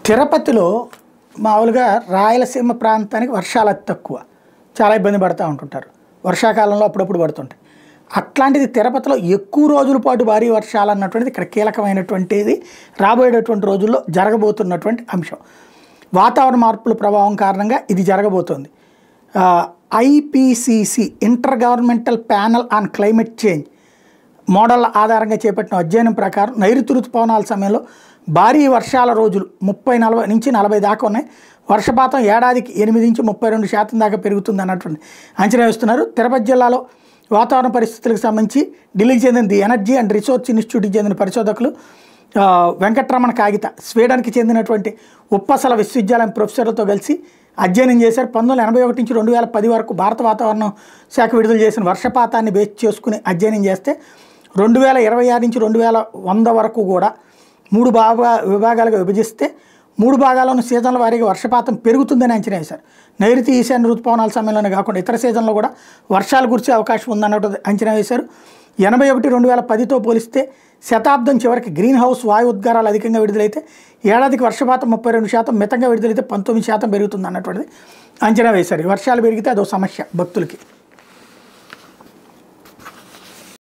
తిరుపతిలో మామూలుగా రాయలసీమ ప్రాంతానికి వర్షాలు అతి తక్కువ, చాలా ఇబ్బంది పడుతూ ఉంటుంటారు. వర్షాకాలంలో అప్పుడప్పుడు పడుతుంటాయి. అట్లాంటిది తిరుపతిలో ఎక్కువ రోజుల పాటు భారీ వర్షాలు అన్నటువంటిది ఇక్కడ కీలకమైనటువంటిది, రాబోయేటటువంటి రోజుల్లో జరగబోతున్నటువంటి అంశం. వాతావరణ మార్పుల ప్రభావం కారణంగా ఇది జరగబోతోంది. IPCC inter governmental panel on climate change model ఆధారంగా చేపట్టిన అధ్యయనం ప్రకారం నైరుతి ఋతుపవనాల సమయంలో భారీ వర్షాల రోజులు 30-40 నుంచి 40 దాకా ఉన్నాయి. వర్షపాతం ఏడాదికి 8 నుంచి 32% దాకా పెరుగుతుంది అన్నటువంటి అంచనా వేస్తున్నారు. తిరుపతి జిల్లాలో వాతావరణ పరిస్థితులకు సంబంధించి ఢిల్లీకి చెందిన ది ఎనర్జీ అండ్ రీసెర్చ్ ఇన్స్టిట్యూట్కి చెందిన పరిశోధకులు వెంకటరమణ కాగిత, స్వీడన్కి చెందినటువంటి ఉప్పసల విశ్వవిద్యాలయం ప్రొఫెసర్లతో కలిసి అధ్యయనం చేశారు. 1981 నుంచి 2010 వరకు భారత వాతావరణ శాఖ విడుదల చేసిన వర్షపాతాన్ని బేస్ చేసుకుని అధ్యయనం చేస్తే 2026 నుంచి 2100 వరకు కూడా 3 విభాగాలుగా విభజిస్తే 3 భాగాల్లోనూ సీజన్ల వారీగా వర్షపాతం పెరుగుతుందని అంచనా వేశారు. నైరుతి ఈశాన్య ఋతుపవనాల సమయంలోనే కాకుండా ఇతర సీజన్లో కూడా వర్షాలు కురిసే అవకాశం ఉందన్నట్టు అంచనా వేశారు. 81-2010తో పోలిస్తే శతాబ్దం చివరికి గ్రీన్ హౌస్ వాయు ఉద్గారాలు అధికంగా విడుదలైతే ఏడాదికి వర్షపాతం 32%, మితంగా విడుదలైతే 19% పెరుగుతుంది అన్నటువంటిది అంచనా వేశారు. వర్షాలు పెరిగితే అదో సమస్య భక్తులకి.